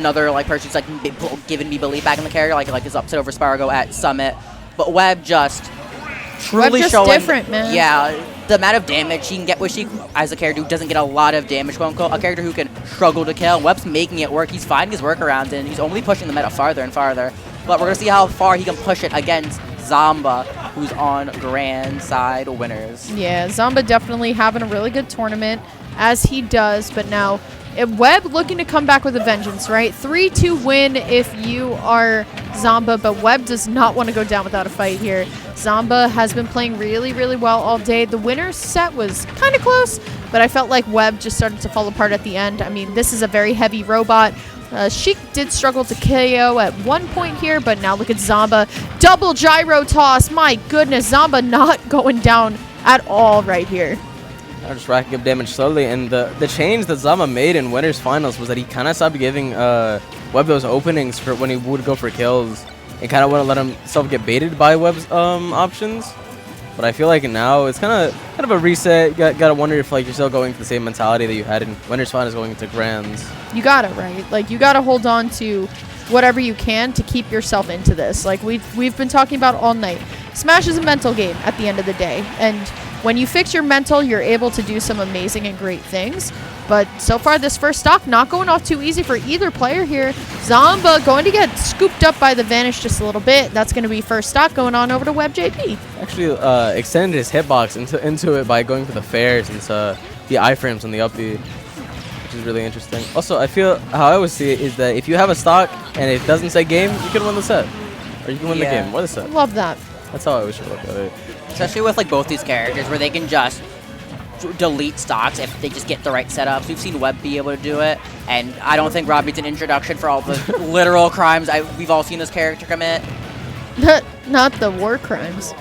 another like person who's like given me belief back in the character, like his upset over Spargo at Summit. But Webb just truly showing different, man. Yeah, the amount of damage he can get with Sheik as a character who doesn't get a lot of damage, quote unquote, a character who can struggle to kill. Webb's making it work. He's finding his workarounds and he's only pushing the meta farther and farther. But we're gonna see how far he can push it against Zomba, who's on Grand Side winners. Yeah, Zomba definitely having a really good tournament, as he does, but now Webb looking to come back with a vengeance, right? 3-2 win if you are Zomba, but Webb does not want to go down without a fight here. Zomba has been playing really, really well all day. The winner's set was kind of close, but I felt like Webb just started to fall apart at the end. I mean, this is a very heavy robot. Sheik did struggle to KO at one point here, but now look at Zomba. Double gyro toss. My goodness, Zomba not going down at all right here. They're just racking up damage slowly, and the change that Zomba made in Winners Finals was that he kind of stopped giving Webb those openings for when he would go for kills, and kind of want to let himself get baited by Webb's options. But I feel like now it's kind of a reset. You gotta wonder if like you're still going to the same mentality that you had in Winners Finals going into Grands. You got it, right? Like you gotta hold on to whatever you can to keep yourself into this. Like we've been talking about all night. Smash is a mental game at the end of the day, and when you fix your mental, you're able to do some amazing and great things. But so far, this first stock not going off too easy for either player here. Zomba going to get scooped up by the Vanish just a little bit. That's going to be first stock going on over to WebbJP. Actually extended his hitbox into it by going for the fares and the iframes on the up B, which is really interesting. Also, I feel how I always see it is that if you have a stock and it doesn't say game, you can win the set. Or you can win the game. What is that? Love that. That's how I always look at it. Especially with like both these characters where they can just delete stocks if they just get the right setups. We've seen Webb be able to do it, and I don't think Rob needs an introduction for all the literal crimes we've all seen this character commit. Not the war crimes.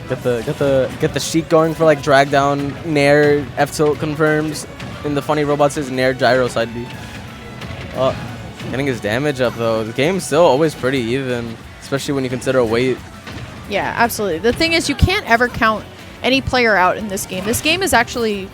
Get the Sheik going for like drag down Nair F tilt confirms, and the funny robot says Nair gyro side B. Getting his damage up though. The game's still always pretty even, especially when you consider weight. Yeah, absolutely. The thing is, you can't ever count any player out in this game. This game is actually...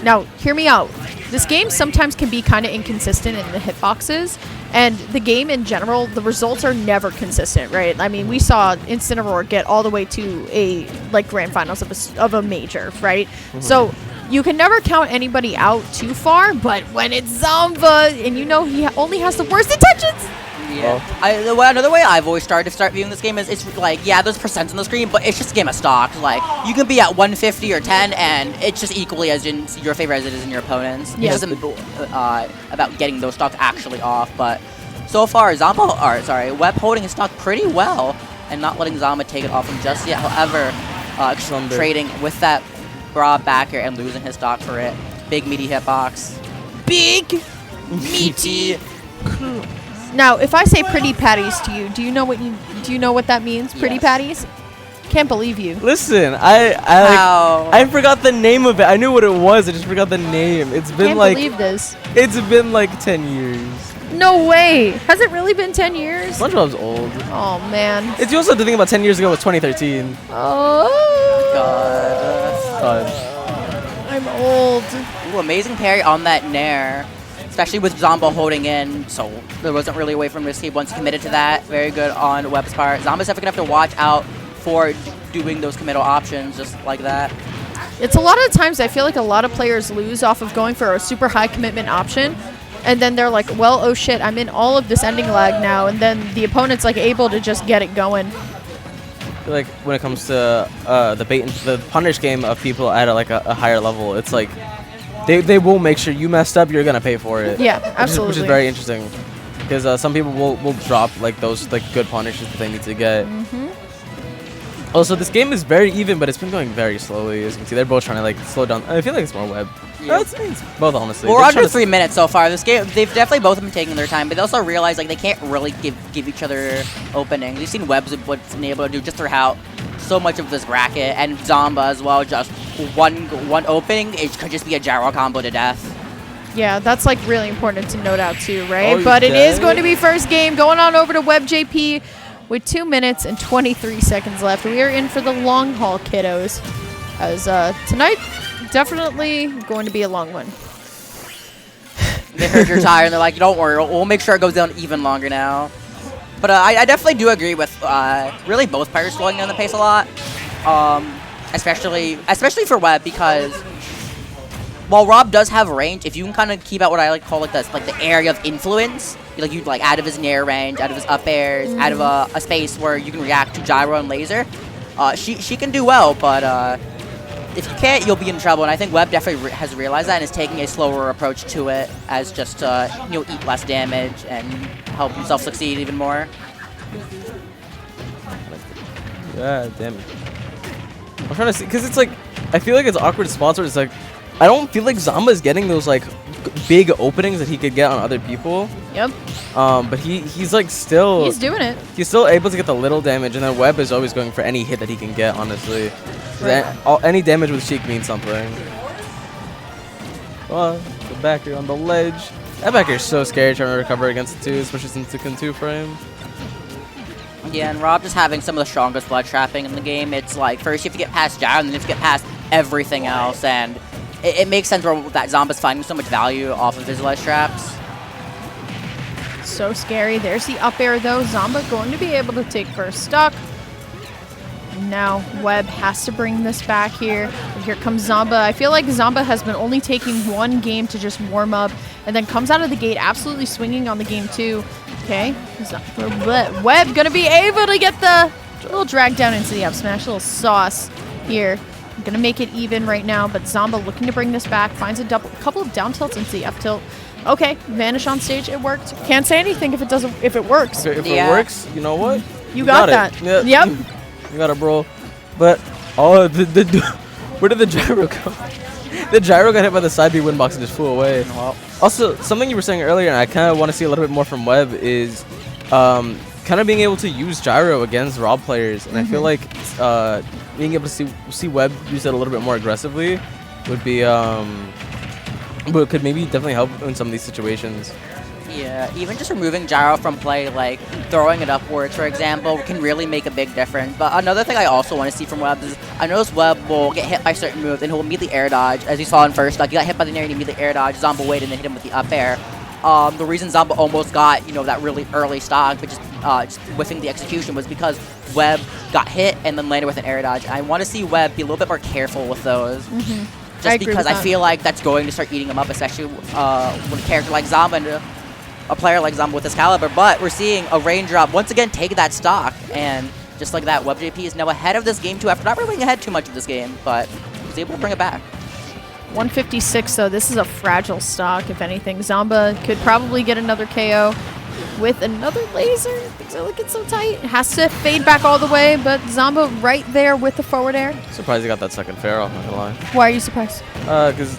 Now, hear me out. This game sometimes can be kind of inconsistent in the hitboxes, and the game in general, the results are never consistent, right? I mean, we saw Instant Aurora get all the way to a grand finals of a major, right? Mm-hmm. So you can never count anybody out too far, but when it's Zomba, and you know he only has the worst intentions... Yeah. Another way I've always started to start viewing this game is it's like, yeah, there's percents on the screen, but it's just a game of stocks. Like, you can be at 150 or 10, and it's just equally as in your favor as it is in your opponent's. Yeah. It isn't about getting those stocks actually off, but so far, Webb holding his stock pretty well and not letting Zomba take it off him just yet. However, trading with that broad backer and losing his stock for it. Big, meaty hitbox. Big, meaty. Now, if I say pretty patties to you, do you know what that means? Pretty patties? Can't believe you. Listen, I forgot the name of it. I knew what it was. I just forgot the name. It's been Can't believe this. It's been like 10 years. No way. Has it really been 10 years? SpongeBob's old. Oh man. It's also the thing about 10 years ago was 2013. Oh. God. I'm old. Ooh, amazing parry on that Nair. Especially with Zomba holding in, so there wasn't really a way for him to escape once he committed to that. Very good on Webb's part. Zomba's definitely going to have to watch out for doing those committal options just like that. It's a lot of times I feel like a lot of players lose off of going for a super high commitment option, and then they're like, well, oh shit, I'm in all of this ending lag now, and then the opponent's like able to just get it going. I feel like when it comes to the punish game of people at a higher level, it's like they will make sure you messed up, you're gonna pay for it. Yeah, absolutely. Which is very interesting, because some people will drop like those like good punishes that they need to get. Mm-hmm. Also, this game is very even, but it's been going very slowly. As you can see, they're both trying to like slow down. I feel like it's more Webb. Yeah. It's both, honestly. We're under 3 minutes so far. This game, they've definitely both been taking their time, but they also realize like they can't really give each other openings. You've seen Webb's what's been able to do just throughout so much of this bracket, and Zomba as well. Just one opening, it could just be a gyro combo to death. Yeah, that's like really important to note out too, right? But it is going to be first game going on over to WebbJP with 2 minutes and 23 seconds left. We are in for the long haul, kiddos, as tonight definitely going to be a long one. They heard you're tired, and they're like, don't worry, we'll make sure it goes down even longer now. But I definitely do agree with really both players slowing down the pace a lot, especially for Webb, because while Rob does have range, if you can kind of keep out what I like to call like the area of influence, like you like out of his nair range, out of his up airs, out of a space where you can react to gyro and laser, she can do well. But if you can't, you'll be in trouble. And I think Webb definitely has realized that and is taking a slower approach to it, as just to eat less damage and help himself succeed even more. Yeah, damn it. I'm trying to see, because it's like, I feel like it's awkward spots where it's like, I don't feel like Zomba is getting those like big openings that he could get on other people. Yep. But he's like still. He's doing it. He's still able to get the little damage, and then Webb is always going for any hit that he can get. Honestly, Right. Any damage with Sheik means something. Oh, the backer on the ledge. That backer is so scary trying to recover against the 2, especially since it's in 2 frame. Yeah, and Rob just having some of the strongest blood trapping in the game. It's like first you have to get past gyro, and then you have to get past everything else, and it makes sense where that Zomba's finding so much value off of visualized traps. So scary. There's the up air, though. Zomba going to be able to take first stock. Now Webb has to bring this back here. And here comes Zomba. I feel like Zomba has been only taking one game to just warm up, and then comes out of the gate absolutely swinging on the game 2. Okay. Webb going to be able to get the little drag down into the up smash. A little sauce here. Gonna make it even right now, but Zomba looking to bring this back, finds a couple of down tilts into the up tilt. Okay, vanish on stage, it worked. Can't say anything if it works. Okay, if it works, you know what? You got that. Yeah, yep. You got it, bro. But where did the gyro go? The gyro got hit by the side B win box and just flew away. Also, something you were saying earlier, and I kind of want to see a little bit more from Webb, is kind of being able to use gyro against Rob players, and I feel like being able to see Webb use it a little bit more aggressively would be but could maybe definitely help in some of these situations. Yeah, even just removing gyro from play, like throwing it upwards, for example, can really make a big difference. But another thing I also want to see from Webb is I notice Webb will get hit by certain moves and he'll immediately air dodge, as you saw in first. Like, he got hit by the nair and immediately air dodge. Zomba waited and then hit him with the up air. The reason Zomba almost got, that really early stock, but just whiffing the execution, was because Webb got hit and then landed with an air dodge. I want to see Webb be a little bit more careful with those. Just because I feel like that's going to start eating him up, especially when a character like Zomba and a player like Zomba with this caliber. But we're seeing a raindrop once again take that stock, and just like that, WebbJP is now ahead of this game too, after not really being ahead too much of this game, but was able to bring it back. 156 though, this is a fragile stock, if anything. Zomba could probably get another KO with another laser. Things are looking so tight. Has to fade back all the way, but Zomba right there with the forward air. Surprised he got that second fair off, not gonna lie. Why are you surprised? Because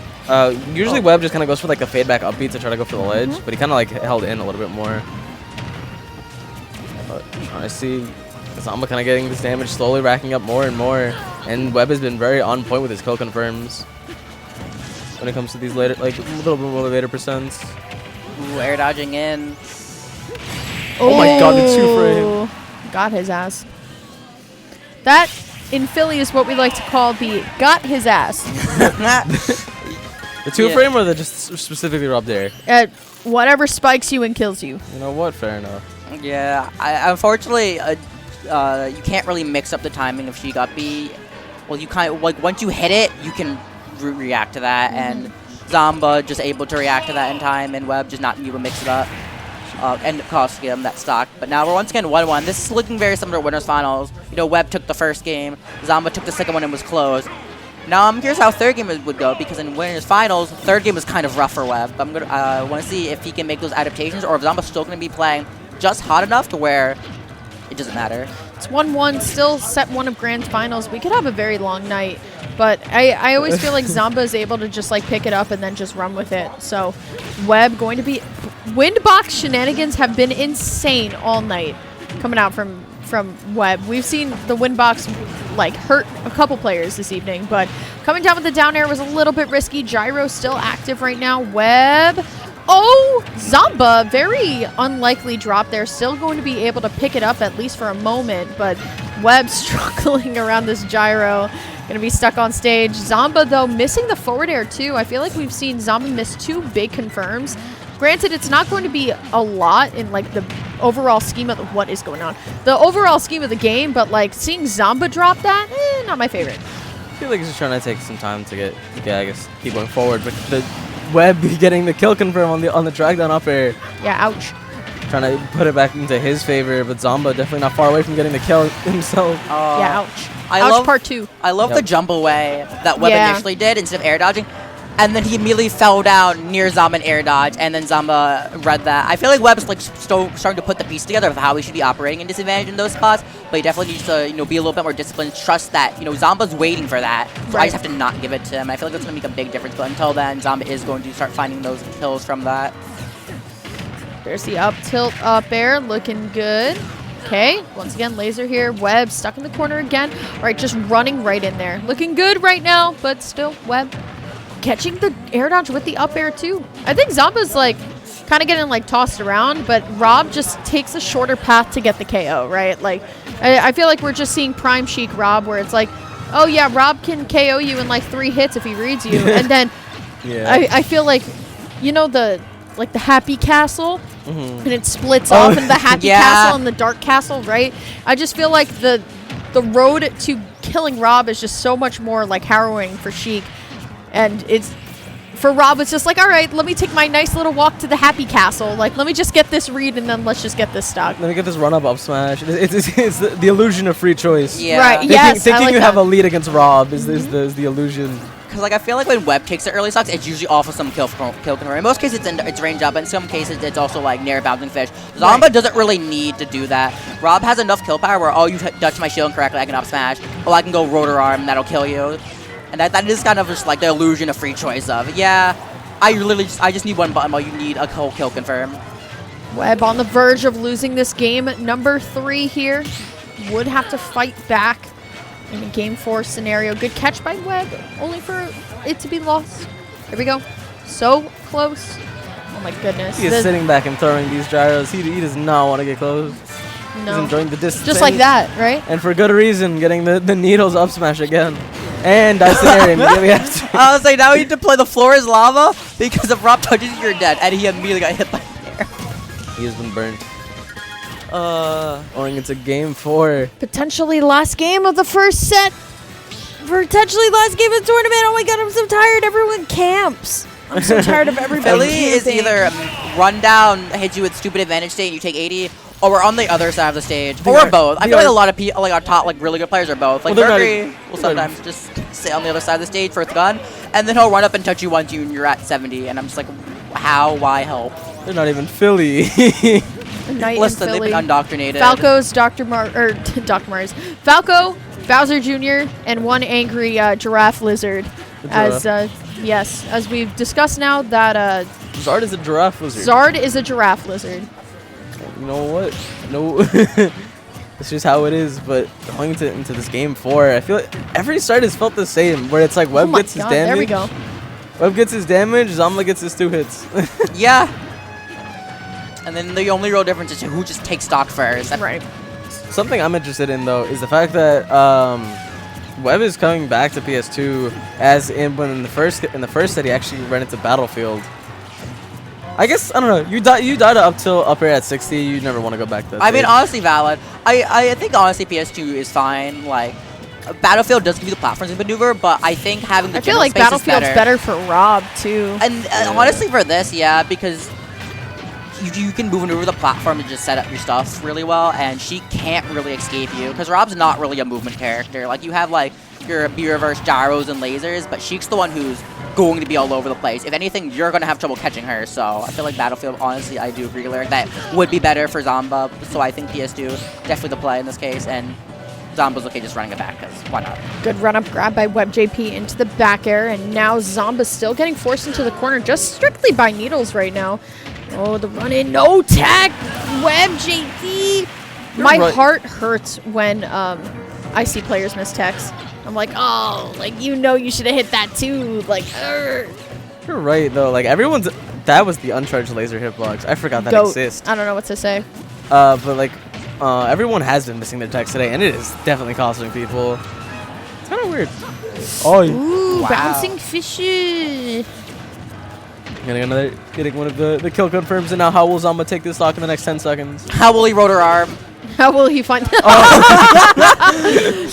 usually Webb just kind of goes for like a fade back upbeat to try to go for the ledge, but he kind of like held in a little bit more. But I see Zomba kind of getting this damage, slowly racking up more and more, and Webb has been very on point with his kill confirms when it comes to these later, like a little bit more later percents. Ooh, air dodging in. Oh my god, the 2-frame. Got his ass. That, in Philly, is what we like to call the got his ass. The 2-frame or the just specifically Rob there? Whatever spikes you and kills you. You know what? Fair enough. Yeah, unfortunately, you can't really mix up the timing of She Got B. Well, you kind of, like, once you hit it, you can react to that, and Zomba just able to react to that in time, and Webb just not able to mix it up. And costing him that stock. But now we're once again 1-1. This is looking very similar to Winners Finals. Webb took the first game, Zomba took the second one and was close. Now here's how third game would go, because in Winners Finals, third game was kind of rough for Webb. I'm gonna want to see if he can make those adaptations, or if Zomba's still going to be playing just hot enough to where it doesn't matter. It's 1-1, still set 1 of Grand Finals. We could have a very long night, but I always feel like Zomba is able to just like pick it up and then just run with it. So Webb going to be... Windbox shenanigans have been insane all night coming out from Webb. We've seen the Windbox like hurt a couple players this evening, but coming down with the down air was a little bit risky. Gyro still active right now. Webb. Oh, Zomba, very unlikely drop there. Still going to be able to pick it up at least for a moment, but Webb struggling around this gyro. Going to be stuck on stage. Zomba, though, missing the forward air, too. I feel like we've seen Zomba miss 2 big confirms Granted, it's not going to be a lot in like the overall scheme of what is going on. The overall scheme of the game, but like seeing Zomba drop that, not my favorite. I feel like he's just trying to take some time to get, I guess, keep going forward. But the Webb getting the kill confirm on the drag down up air. Yeah, ouch. Trying to put it back into his favor, but Zomba definitely not far away from getting the kill himself. Yeah, ouch. I ouch love part 2. I love the jump away that Webb Yeah. initially did instead of air dodging. And then he immediately fell down near Zomba and air dodge, and then Zomba read that. I feel like Webb's like starting to put the piece together of how he should be operating in disadvantage in those spots, but he definitely needs to be a little bit more disciplined, trust that Zomba's waiting for that. So I just have to not give it to him. I feel like that's going to make a big difference, but until then, Zomba is going to start finding those kills from that. There's the up tilt up air, looking good. Okay, once again, laser here. Webb stuck in the corner again. All right, just running right in there. Looking good right now, but still Webb catching the air dodge with the up air too. I think Zomba's like kind of getting like tossed around, but Rob just takes a shorter path to get the KO, right? Like, I feel like we're just seeing Prime Chic Rob, where it's like, oh yeah, Rob can KO you in like 3 hits if he reads you, and then I feel like, the Happy Castle, and it splits off into the Happy Castle and the Dark Castle, right? I just feel like the road to killing Rob is just so much more like harrowing for Sheik. And for Rob, it's just like, all right, let me take my nice little walk to the Happy Castle. Like, let me just get this read, and then let's just get this stock. Let me get this run-up smash. It's the illusion of free choice. Yeah. Right, yes, Thinking like you have a lead against Rob is the illusion. Because I feel like when Webb takes the early stocks, it's usually off of some kill confirm. In most cases, it's range up, but in some cases, it's also like near bouncing fish. Zomba doesn't really need to do that. Rob has enough kill power where, you touch my shield incorrectly, I can up smash. Oh, I can go rotor arm, that'll kill you. And that is kind of just like the illusion of free choice of, I just need one button while you need a whole kill confirm. Webb on the verge of losing this game. Number 3 here. Would have to fight back in a game 4 scenario. Good catch by Webb, only for it to be lost. There we go. So close. Oh my goodness. He is sitting back and throwing these gyros. He does not want to get close. No. He's enjoying the distance. Just like that, right? And for good reason, getting the needles up smash again. And dice scenario immediately after. I was like, now we need to play the floor is lava because if Rob touches you, you're dead. And he immediately got hit by air. He has been burnt. Going into game 4. Potentially last game of the first set. Potentially last game of the tournament. Oh my god, I'm so tired. Everyone camps. I'm so tired of everybody Philly camping. is either run down, hit you with stupid advantage state, and you take 80, or we're on the other side of the stage, or both. I feel like a lot of people, like our top, like really good players, are both. Like Mercury will sometimes just sit on the other side of the stage for its gun, and then he'll run up and touch you once and you're at 70, and I'm just like, how? Why help? They're not even Philly. Night Listen, in they've Philly. been indoctrinated. Falco's Dr. Mars. Falco, Bowser Jr., and one angry giraffe lizard. Yes, as we've discussed now, that Zard is a giraffe lizard. Zard is a giraffe lizard. You know what? No. It's just how it is, but going into this game 4, I feel like every start has felt the same, where it's like Webb gets his damage. There we go. Webb gets his damage, Zomba gets his 2 hits. Yeah. And then the only real difference is who just takes stock first. Right. Something I'm interested in, though, is the fact that Webb is coming back to PS2, as in the first set he actually ran into Battlefield. I guess, I don't know, you died up till up here at 60, you never want to go back to that I mean, stage. honestly, valid. I think, honestly, PS2 is fine. Like, Battlefield does give you the platforms to maneuver, but I think having the I feel like general space is Battlefield's better for Rob, too. And honestly, for this, yeah, because you can maneuver the platform and just set up your stuff really well, and she can't really escape you, because Rob's not really a movement character. Like, you have, like, your B-reverse gyros and lasers, but Sheik's the one who's going to be all over the place. If anything, you're going to have trouble catching her, so I feel like Battlefield, honestly, I do agree, Lyric, that would be better for Zomba, so I think PS2 definitely the play in this case, and Zomba's okay just running it back, because why not? Good run-up grab by WebbJP into the back air, and now Zomba's still getting forced into the corner just strictly by needles right now. Oh, the run-in, no tech! WebbJP! My heart hurts when I see players miss techs. I'm like, oh, like, you should have hit that too. Like, You're right, though. Like, that was the uncharged laser hitbox. I forgot that exists. I don't know what to say. But, like, everyone has been missing their techs today, and it is definitely costing people. It's kind of weird. Oh, Ooh, wow. bouncing fishy. Getting one of the kill confirms, and now how will Zomba take this stock in the next 10 seconds? How will he rotor arm? How will he find? That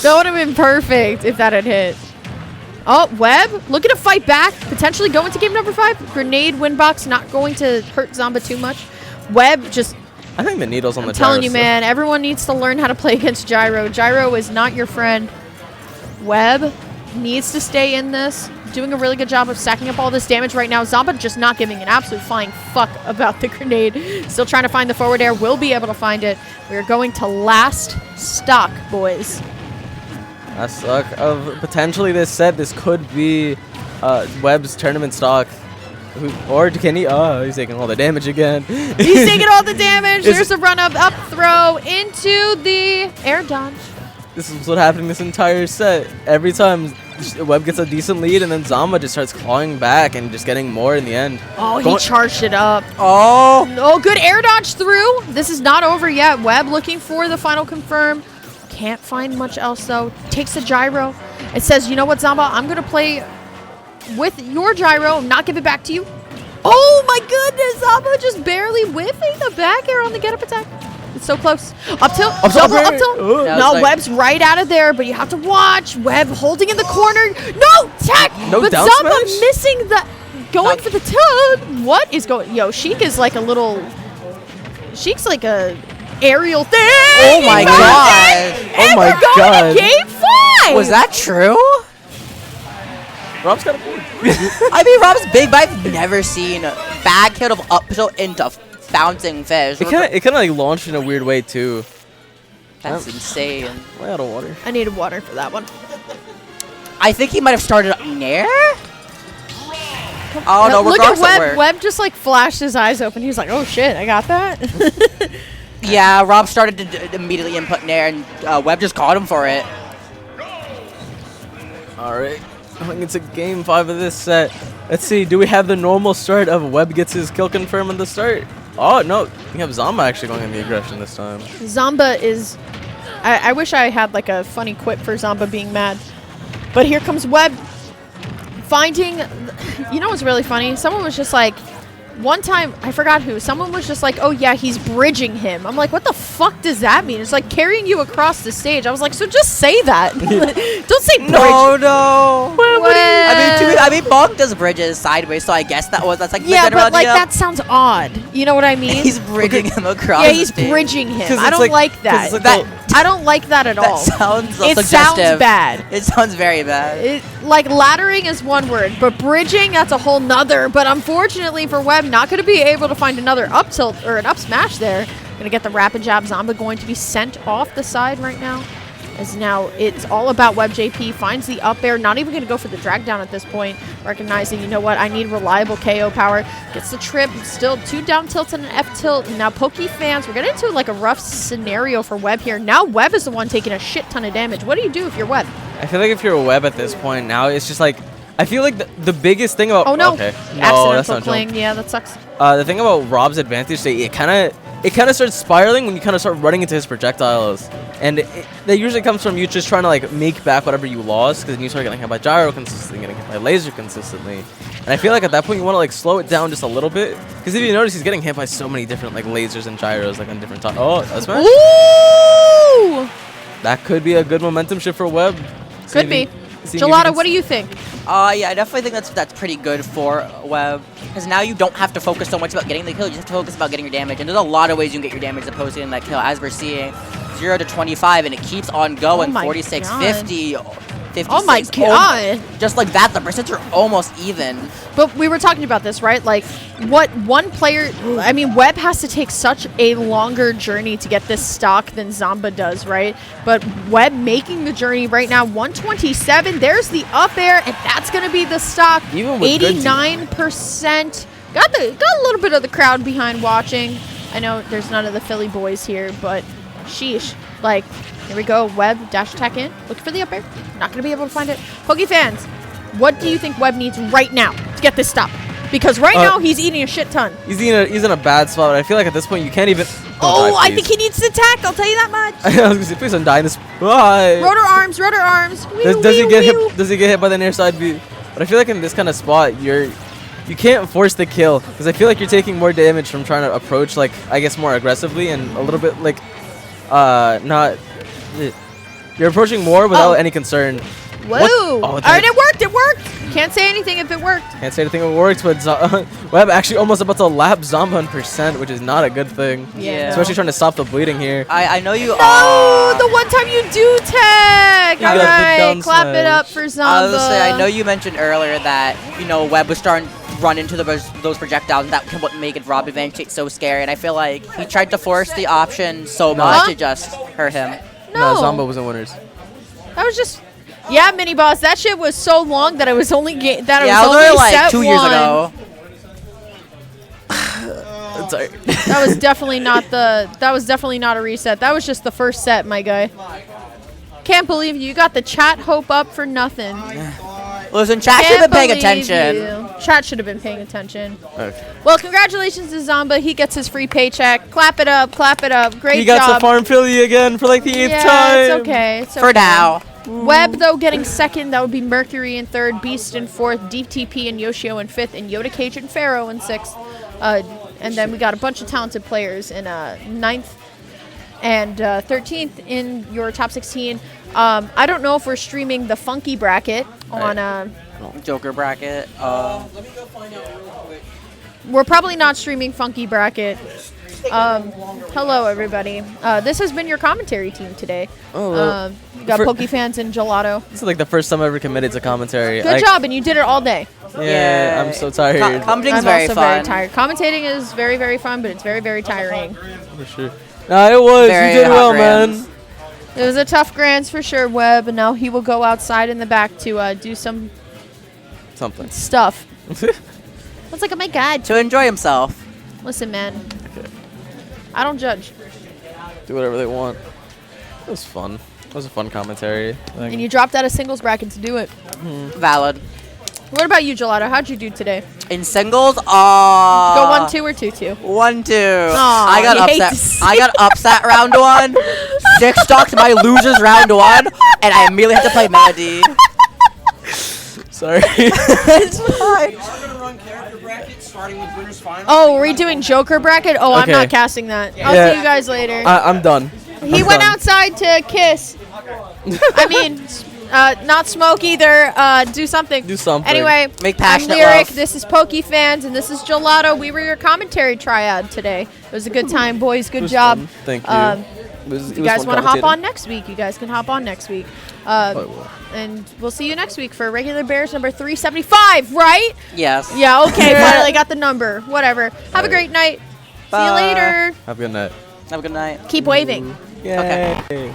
would have been perfect if that had hit. Oh, Webb looking to fight back, potentially go into game number 5. Grenade windbox not going to hurt Zomba too much. Webb just. I think the needle's on the gyro. I'm telling you, man, everyone needs to learn how to play against gyro. Gyro is not your friend. Webb needs to stay in this. Doing a really good job of stacking up all this damage right now. Zomba just not giving an absolute flying fuck about the grenade. Still trying to find the forward air. Will be able to find it. We're going to last stock, boys. Last stock of potentially this set. This could be Webb's tournament stock. Or can he? Oh, he's taking all the damage again. He's taking all the damage. There's a run-up, up throw into the air dodge. This is what's happening this entire set. Every time Webb gets a decent lead, and then Zomba just starts clawing back and just getting more in the end. Oh, he charged it up. Oh, good air dodge through. This is not over yet. Webb looking for the final confirm. Can't find much else, though. Takes the gyro. It says, you know what, Zomba? I'm going to play with your gyro, not give it back to you. Oh, my goodness. Zomba just barely whiffing the back air on the get-up attack. It's so close. Up tilt. Double up tilt. No, like Webb's right out of there, but you have to watch. Webb holding in the corner. No, tech. No but down Zomba smash? missing the... Going for the tilt. What is going... Yo, Sheik is like a little... Sheik's like a aerial thing. Oh, my God. Oh, my God. To game 5. Was that true? Rob's got a point. I mean, Rob's big, but I've never seen back hit of up tilt into bouncing fish. It kind of like launched in a weird way too. That's insane. Way out of water. I needed water for that one. I think he might have started up nair. Oh no, look at Webb. Webb just like flashed his eyes open. He's like, "Oh shit, I got that." Yeah, Rob started to immediately input nair, and Webb just caught him for it. All right. I think it's a game 5 of this set. Let's see. Do we have the normal start of Webb gets his kill confirm at the start? Oh, no. We have Zomba actually going in the aggression this time. Zomba is... I wish I had like a funny quip for Zomba being mad. But here comes Webb finding... You know what's really funny? Someone was just like... One time, I forgot who, someone was just like, oh yeah, he's bridging him. I'm like, what the fuck does that mean? It's like carrying you across the stage. I was like, so just say that. Don't say bridge. No. I mean, Bonk does bridges sideways, so I guess that's like the general but like idea. that sounds odd. You know what I mean? He's bridging him across. Yeah, he's the stage. bridging him. I don't like that. I don't like that at all. That sounds suggestive. Sounds bad. It sounds very bad. Like laddering is one word, but bridging, that's a whole nother. But unfortunately for Webb, not going to be able to find another up tilt or an up smash there. Going to get the rapid jab. Zomba going to be sent off the side right now. As now it's all about WebbJP. Finds the up air. Not even going to go for the drag down at this point. Recognizing, you know what, I need reliable KO power. Gets the trip. Still 2 down tilts and an F tilt. And now Pokey fans, we're getting into like a rough scenario for Webb here. Now Webb is the one taking a shit ton of damage. What do you do if you're Webb? I feel like if you're a Webb at this point now, it's just like... I feel like the biggest thing about... Oh, no. Okay. No, that's not playing. Yeah, that sucks. The thing about Rob's advantage, it kind of starts spiraling when you kind of start running into his projectiles. And that usually comes from you just trying to like make back whatever you lost, because then you start getting hit by gyro consistently, getting hit by laser consistently. And I feel like at that point you want to like slow it down just a little bit, because if you notice, he's getting hit by so many different like lasers and gyros like on different times. Oh, that's smash. Ooh! That could be a good momentum shift for Webb. Could be. Gelato, what do you think? Yeah, I definitely think that's pretty good for Webb, because now you don't have to focus so much about getting the kill. You just have to focus about getting your damage, and there's a lot of ways you can get your damage opposed to getting that kill, as we're seeing 0 to 25, and it keeps on going. 46, 50, 56. Oh my god! Just like that, the percents are almost even. But we were talking about this, right? Like, what one player... I mean, Webb has to take such a longer journey to get this stock than Zomba does, right? But Webb making the journey right now, 127. There's the up air, and that's going to be the stock. Even with 89%. Got a little bit of the crowd behind watching. I know there's none of the Philly boys here, but sheesh. Like, here we go. Webb dash attack in. Looking for the up air. Not going to be able to find it. Pokey fans, what do you think Webb needs right now to get this stop? Because right now he's eating a shit ton. He's in a bad spot, but I feel like at this point you can't even... Oh, I think he needs to attack. I'll tell you that much. I was going to say, please don't die in this... Bye. Rotor arms, rotor arms. Does he get hit by the near side B? But I feel like in this kind of spot, you're you can't force the kill because I feel like you're taking more damage from trying to approach like I guess more aggressively and a little bit like not. You're approaching more without any concern. Whoa! Oh, All right, it worked. It worked. Can't say anything if it worked. Can't say anything if it works, but Webb actually almost about to lap Zomba in percent, which is not a good thing. Yeah. Especially trying to stop the bleeding here. I know you. No, the one time you do tag. All right, clap it up for Zomba. I was gonna say, I know you mentioned earlier that Webb was starting to run into those projectiles, and that can what make it Rob Advantage so scary. And I feel like he tried to force the option so much it just hurt him. No, Zomba wasn't winners. That was just. Yeah, mini boss. That shit was so long that it was only only like set 2 years ago. Sorry. That was definitely not a reset. That was just the first set, my guy. Can't believe you got the chat hope up for nothing. Listen, chat should have been paying attention. Chat should have been paying attention. Okay. Well, congratulations to Zomba. He gets his free paycheck. Clap it up. Clap it up. Great job. He got to farm Philly again for like the 8th time. It's okay. It's okay. For now. Webb, though, getting second. That would be Mercury in third, Beast in fourth, DTP and Yoshio in fifth, and Yoda Cage and Pharaoh in sixth. And then we got a bunch of talented players in ninth and 13th in your top 16. I don't know if we're streaming the Funky bracket on Joker bracket. Let me go find out real quick. We're probably not streaming Funky bracket. Hello, everybody. This has been your commentary team today. Oh, you got Pokefans and Gelato. This is like the first time I ever committed to commentary. Good job, and you did it all day. Yeah, I'm so tired. Commentating is very also fun. very tired. Commentating is very, very fun, but it's very, very tiring. For sure. Nah, it was. Very you did well, grands. man. It was a tough grands for sure, Webb, and now he will go outside in the back to do some Something. stuff. It's like, oh my god. To enjoy himself. Listen, man. I don't judge. Do whatever they want. It was fun. It was a fun commentary. And you dropped out of singles bracket to do it. Valid. What about you, Gelato? How'd you do today? In singles, Go 1-2 or 2-2? 1-2. Aw, I got you hate to upset. see I got upset round 1. 6 stocks my losers round 1, and I immediately had to play Melody. Sorry. It's fine. Oh, are we doing Joker bracket? Oh, I'm Okay. not casting that. I'll Yeah. see you guys later. I'm done. He went outside to kiss. I mean, not smoke either. Do something. Do something. Anyway, Make I'm passionate Lyric. love. This is Pokefans, and this is Gelato. We were your commentary triad today. It was a good time, boys. Good was job. fun. Thank you. You guys want to hop on next week? You guys can hop on next week. will. And we'll see you next week for regular Bears number 375, right? Yes. Yeah, okay. Finally got the number. Whatever. Have a great night. See you Bye. later. Have a good night. Have a good night. Keep waving. Yay. Okay.